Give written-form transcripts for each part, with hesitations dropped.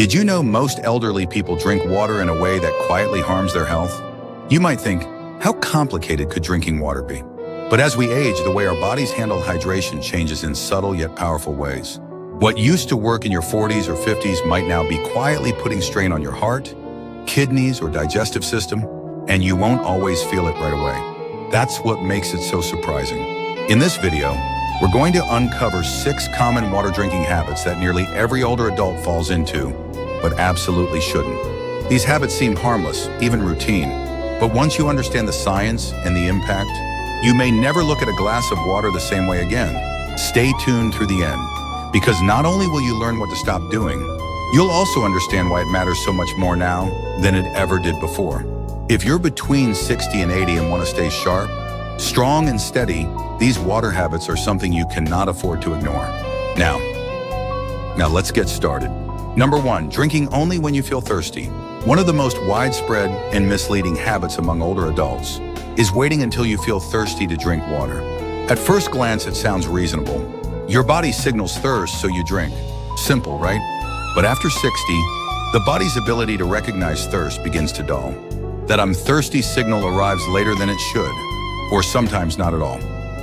Did you know most elderly people drink water in a way that quietly harms their health? You might think, how complicated could drinking water be? But as we age, the way our bodies handle hydration changes in subtle yet powerful ways. What used to work in your 40s or 50s might now be quietly putting strain on your heart, kidneys, or digestive system, and you won't always feel it right away. That's what makes it so surprising. In this video, we're going to uncover 6 common water drinking habits that nearly every older adult falls into, but absolutely shouldn't. These habits seem harmless, even routine, but once you understand the science and the impact, you may never look at a glass of water the same way again. Stay tuned through the end, because not only will you learn what to stop doing, you'll also understand why it matters so much more now than it ever did before. If you're between 60 and 80 and want to stay sharp, strong and steady, these water habits are something you cannot afford to ignore. Now let's get started. Number 1, drinking only when you feel thirsty. One of the most widespread and misleading habits among older adults is waiting until you feel thirsty to drink water. At first glance, it sounds reasonable. Your body signals thirst, so you drink. Simple, right? But after 60, the body's ability to recognize thirst begins to dull. That "I'm thirsty" signal arrives later than it should, or sometimes not at all.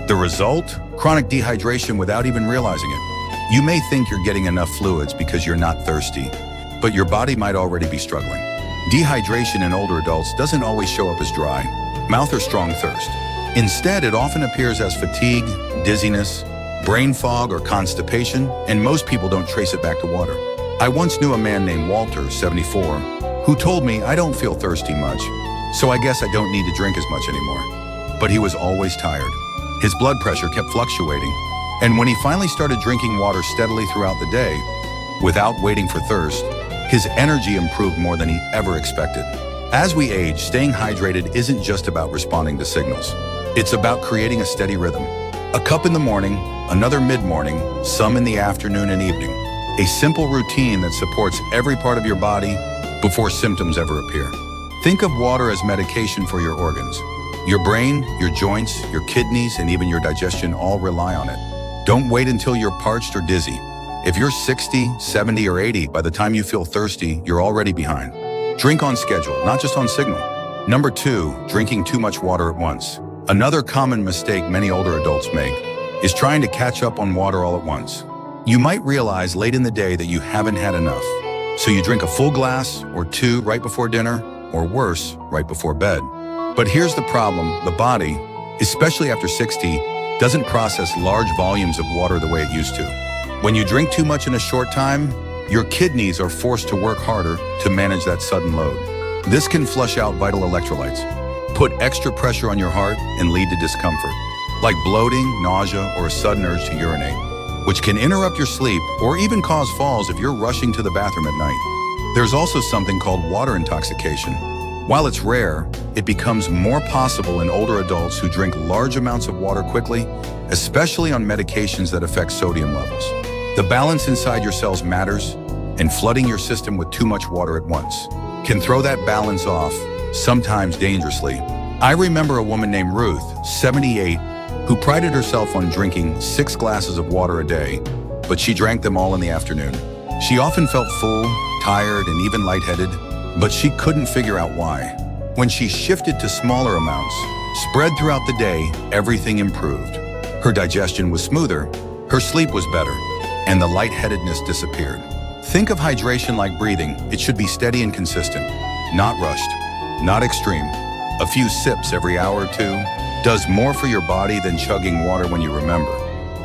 The result? Chronic dehydration without even realizing it. You may think you're getting enough fluids because you're not thirsty, but your body might already be struggling. Dehydration in older adults doesn't always show up as dry mouth or strong thirst. Instead, it often appears as fatigue, dizziness, brain fog, or constipation, and most people don't trace it back to water. I once knew a man named Walter, 74, who told me, "I don't feel thirsty much, so I guess I don't need to drink as much anymore." But he was always tired. His blood pressure kept fluctuating, and when he finally started drinking water steadily throughout the day, without waiting for thirst, his energy improved more than he ever expected. As we age, staying hydrated isn't just about responding to signals. It's about creating a steady rhythm. A cup in the morning, another mid-morning, some in the afternoon and evening. A simple routine that supports every part of your body before symptoms ever appear. Think of water as medication for your organs. Your brain, your joints, your kidneys, and even your digestion all rely on it. Don't wait until you're parched or dizzy. If you're 60, 70, or 80, by the time you feel thirsty, you're already behind. Drink on schedule, not just on signal. Number 2, drinking too much water at once. Another common mistake many older adults make is trying to catch up on water all at once. You might realize late in the day that you haven't had enough, so you drink a full glass or 2 right before dinner, or worse, right before bed. But here's the problem: the body, especially after 60, doesn't process large volumes of water the way it used to. When you drink too much in a short time, your kidneys are forced to work harder to manage that sudden load. This can flush out vital electrolytes, put extra pressure on your heart, and lead to discomfort, like bloating, nausea, or a sudden urge to urinate, which can interrupt your sleep or even cause falls if you're rushing to the bathroom at night. There's also something called water intoxication. While it's rare, it becomes more possible in older adults who drink large amounts of water quickly, especially on medications that affect sodium levels. The balance inside your cells matters, and flooding your system with too much water at once can throw that balance off, sometimes dangerously. I remember a woman named Ruth, 78, who prided herself on drinking 6 glasses of water a day, but she drank them all in the afternoon. She often felt full, tired, and even lightheaded, but she couldn't figure out why. When she shifted to smaller amounts, spread throughout the day, everything improved. Her digestion was smoother, her sleep was better, and the lightheadedness disappeared. Think of hydration like breathing. It should be steady and consistent, not rushed, not extreme. A few sips every hour or 2 does more for your body than chugging water when you remember.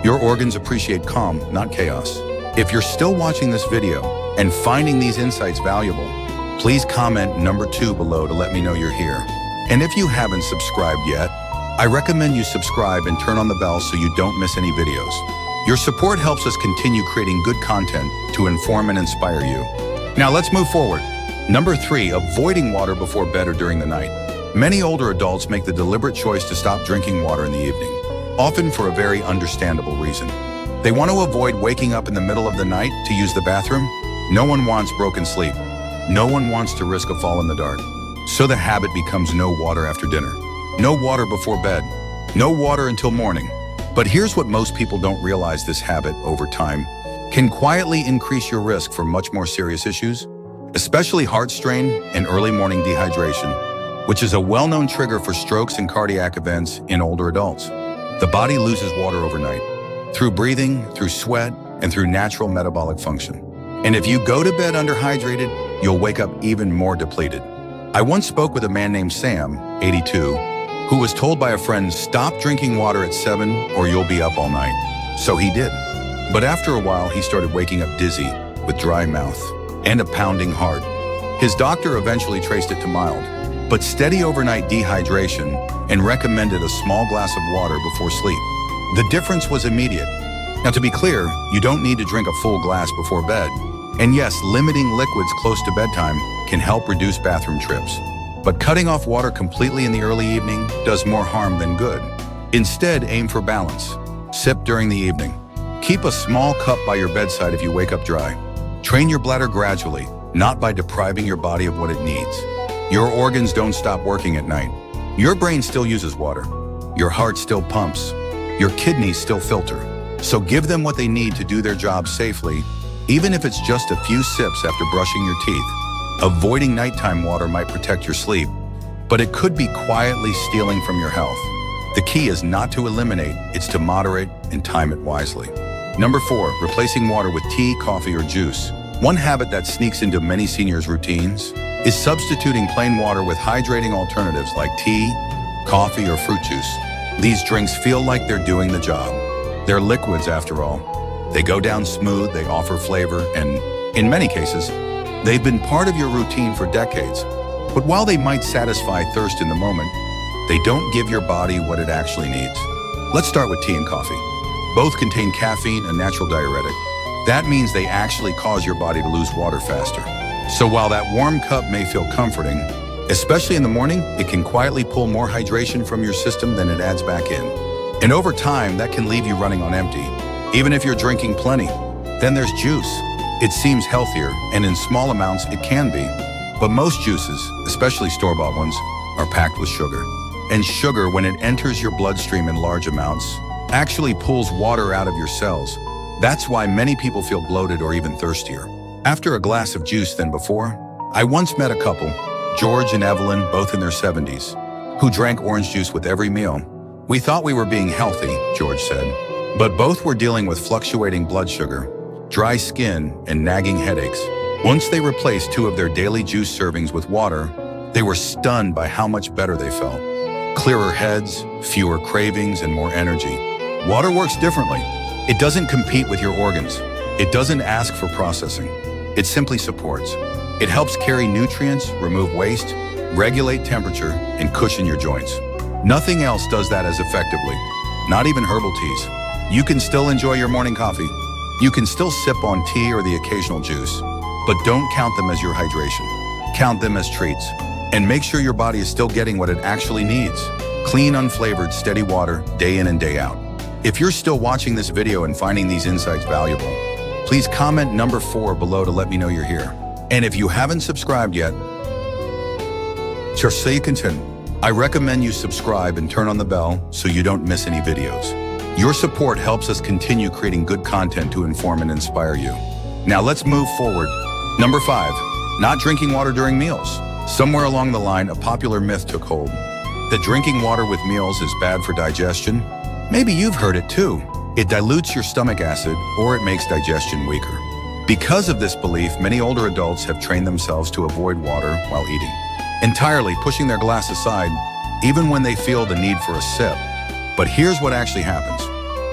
Your organs appreciate calm, not chaos. If you're still watching this video and finding these insights valuable, please comment number 2 below to let me know you're here. And if you haven't subscribed yet, I recommend you subscribe and turn on the bell so you don't miss any videos. Your support helps us continue creating good content to inform and inspire you. Now let's move forward. Number 3, avoiding water before bed or during the night. Many older adults make the deliberate choice to stop drinking water in the evening, often for a very understandable reason. They want to avoid waking up in the middle of the night to use the bathroom. No one wants broken sleep. No one wants to risk a fall in the dark. So the habit becomes no water after dinner, no water before bed, no water until morning. But here's what most people don't realize: this habit, over time, can quietly increase your risk for much more serious issues, especially heart strain and early morning dehydration, which is a well-known trigger for strokes and cardiac events in older adults. The body loses water overnight, through breathing, through sweat, and through natural metabolic function. And if you go to bed underhydrated, you'll wake up even more depleted. I once spoke with a man named Sam, 82, who was told by a friend, stop drinking water at 7 or you'll be up all night. So he did. But after a while, he started waking up dizzy, with dry mouth, and a pounding heart. His doctor eventually traced it to mild, but steady overnight dehydration and recommended a small glass of water before sleep. The difference was immediate. Now, to be clear, you don't need to drink a full glass before bed. And yes, limiting liquids close to bedtime can help reduce bathroom trips. But cutting off water completely in the early evening does more harm than good. Instead, aim for balance. Sip during the evening. Keep a small cup by your bedside if you wake up dry. Train your bladder gradually, not by depriving your body of what it needs. Your organs don't stop working at night. Your brain still uses water. Your heart still pumps. Your kidneys still filter. So give them what they need to do their job safely, even if it's just a few sips after brushing your teeth. Avoiding nighttime water might protect your sleep, but it could be quietly stealing from your health. The key is not to eliminate, it's to moderate and time it wisely. Number 4, replacing water with tea, coffee, or juice. One habit that sneaks into many seniors' routines is substituting plain water with hydrating alternatives like tea, coffee, or fruit juice. These drinks feel like they're doing the job. They're liquids after all. They go down smooth, they offer flavor, and in many cases, they've been part of your routine for decades. But while they might satisfy thirst in the moment, they don't give your body what it actually needs. Let's start with tea and coffee. Both contain caffeine, a natural diuretic. That means they actually cause your body to lose water faster. So while that warm cup may feel comforting, especially in the morning, it can quietly pull more hydration from your system than it adds back in. And over time, that can leave you running on empty, even if you're drinking plenty. Then there's juice. It seems healthier, and in small amounts, it can be. But most juices, especially store-bought ones, are packed with sugar. And sugar, when it enters your bloodstream in large amounts, actually pulls water out of your cells. That's why many people feel bloated or even thirstier after a glass of juice than before. I once met a couple, George and Evelyn, both in their 70s, who drank orange juice with every meal. We thought we were being healthy, George said, but both were dealing with fluctuating blood sugar, dry skin, and nagging headaches. Once they replaced 2 of their daily juice servings with water, they were stunned by how much better they felt. Clearer heads, fewer cravings, and more energy. Water works differently. It doesn't compete with your organs. It doesn't ask for processing. It simply supports. It helps carry nutrients, remove waste, regulate temperature, and cushion your joints. Nothing else does that as effectively. Not even herbal teas. You can still enjoy your morning coffee. You can still sip on tea or the occasional juice, but don't count them as your hydration. Count them as treats. And make sure your body is still getting what it actually needs. Clean, unflavored, steady water, day in and day out. If you're still watching this video and finding these insights valuable, please comment number 4 below to let me know you're here. And if you haven't subscribed yet, just so you continue, I recommend you subscribe and turn on the bell so you don't miss any videos. Your support helps us continue creating good content to inform and inspire you. Now let's move forward. Number 5, not drinking water during meals. Somewhere along the line, a popular myth took hold that drinking water with meals is bad for digestion. Maybe you've heard it too. It dilutes your stomach acid or it makes digestion weaker. Because of this belief, many older adults have trained themselves to avoid water while eating, entirely pushing their glass aside even when they feel the need for a sip. But here's what actually happens.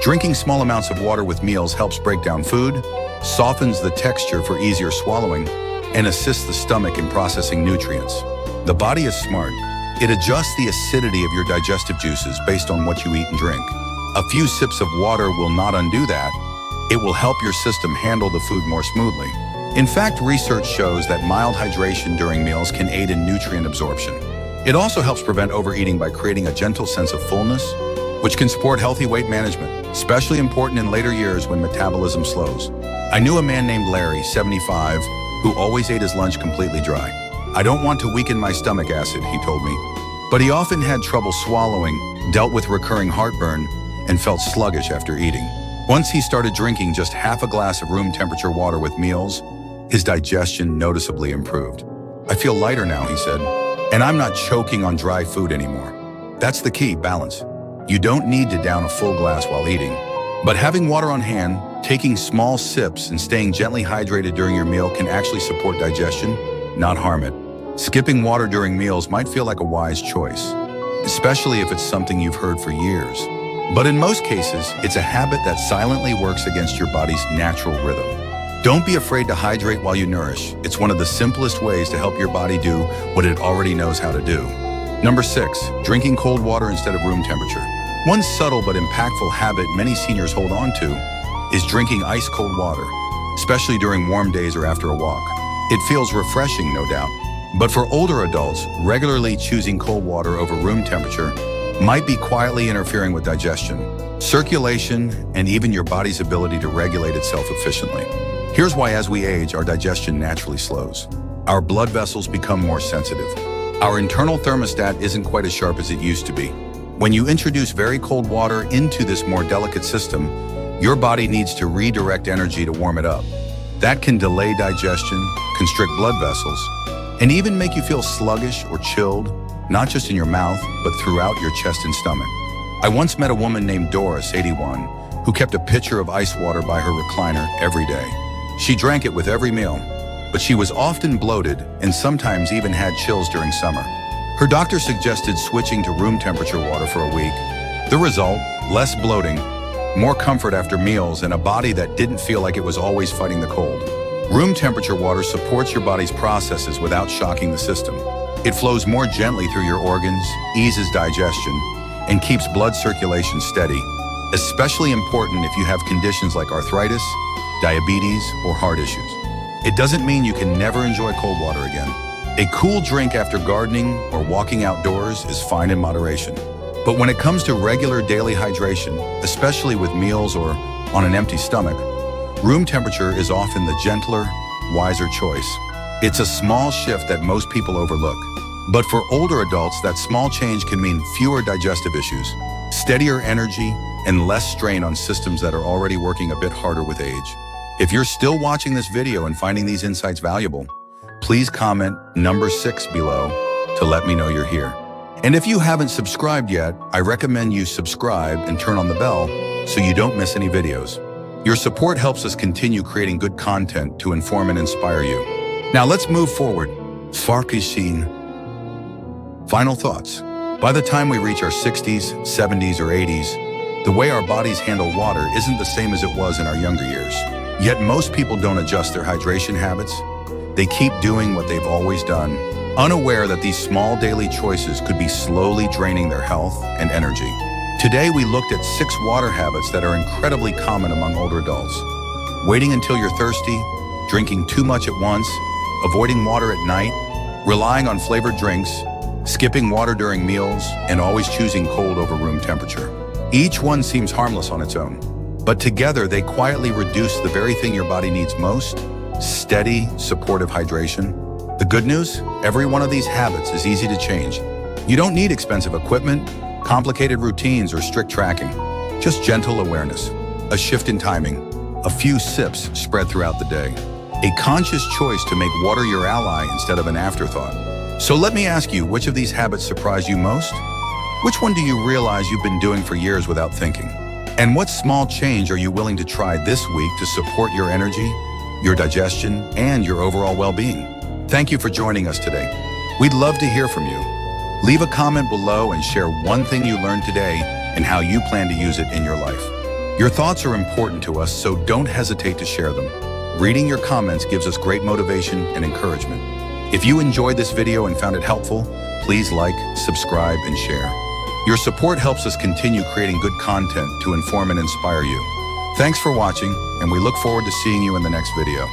Drinking small amounts of water with meals helps break down food, softens the texture for easier swallowing, and assists the stomach in processing nutrients. The body is smart. It adjusts the acidity of your digestive juices based on what you eat and drink. A few sips of water will not undo that. It will help your system handle the food more smoothly. In fact, research shows that mild hydration during meals can aid in nutrient absorption. It also helps prevent overeating by creating a gentle sense of fullness, which can support healthy weight management, especially important in later years when metabolism slows. I knew a man named Larry, 75, who always ate his lunch completely dry. I don't want to weaken my stomach acid, he told me. But he often had trouble swallowing, dealt with recurring heartburn, and felt sluggish after eating. Once he started drinking just half a glass of room temperature water with meals, his digestion noticeably improved. "I feel lighter now," he said, "and I'm not choking on dry food anymore." That's the key, balance. You don't need to down a full glass while eating, but having water on hand, taking small sips, and staying gently hydrated during your meal can actually support digestion, not harm it. Skipping water during meals might feel like a wise choice, especially if it's something you've heard for years. But in most cases, it's a habit that silently works against your body's natural rhythm. Don't be afraid to hydrate while you nourish. It's one of the simplest ways to help your body do what it already knows how to do. Number 6, drinking cold water instead of room temperature. One subtle but impactful habit many seniors hold on to is drinking ice-cold water, especially during warm days or after a walk. It feels refreshing, no doubt. But for older adults, regularly choosing cold water over room temperature might be quietly interfering with digestion, circulation, and even your body's ability to regulate itself efficiently. Here's why: as we age, our digestion naturally slows. Our blood vessels become more sensitive. Our internal thermostat isn't quite as sharp as it used to be. When you introduce very cold water into this more delicate system, your body needs to redirect energy to warm it up. That can delay digestion, constrict blood vessels, and even make you feel sluggish or chilled, not just in your mouth, but throughout your chest and stomach. I once met a woman named Doris, 81, who kept a pitcher of ice water by her recliner every day. She drank it with every meal, but she was often bloated and sometimes even had chills during summer. Her doctor suggested switching to room temperature water for a week. The result: less bloating, more comfort after meals, and a body that didn't feel like it was always fighting the cold. Room temperature water supports your body's processes without shocking the system. It flows more gently through your organs, eases digestion, and keeps blood circulation steady, especially important if you have conditions like arthritis, diabetes, or heart issues. It doesn't mean you can never enjoy cold water again. A cool drink after gardening or walking outdoors is fine in moderation. But when it comes to regular daily hydration, especially with meals or on an empty stomach, room temperature is often the gentler, wiser choice. It's a small shift that most people overlook. But for older adults, that small change can mean fewer digestive issues, steadier energy, and less strain on systems that are already working a bit harder with age. If you're still watching this video and finding these insights valuable, please comment number 6 below to let me know you're here. And if you haven't subscribed yet, I recommend you subscribe and turn on the bell so you don't miss any videos. Your support helps us continue creating good content to inform and inspire you. Now let's move forward. Farkishin. Final thoughts. By the time we reach our 60s, 70s, or 80s, the way our bodies handle water isn't the same as it was in our younger years. Yet most people don't adjust their hydration habits. They keep doing what they've always done, unaware that these small daily choices could be slowly draining their health and energy. Today, we looked at 6 water habits that are incredibly common among older adults. Waiting until you're thirsty, drinking too much at once, avoiding water at night, relying on flavored drinks, skipping water during meals, and always choosing cold over room temperature. Each one seems harmless on its own, but together they quietly reduce the very thing your body needs most: steady, supportive hydration. The good news? Every one of these habits is easy to change. You don't need expensive equipment, complicated routines, or strict tracking. Just gentle awareness, a shift in timing, a few sips spread throughout the day. A conscious choice to make water your ally instead of an afterthought. So let me ask you, which of these habits surprise you most? Which one do you realize you've been doing for years without thinking? And what small change are you willing to try this week to support your energy, your digestion, and your overall well-being? Thank you for joining us today. We'd love to hear from you. Leave a comment below and share one thing you learned today and how you plan to use it in your life. Your thoughts are important to us, so don't hesitate to share them. Reading your comments gives us great motivation and encouragement. If you enjoyed this video and found it helpful, please like, subscribe, and share. Your support helps us continue creating good content to inform and inspire you. Thanks for watching, and we look forward to seeing you in the next video.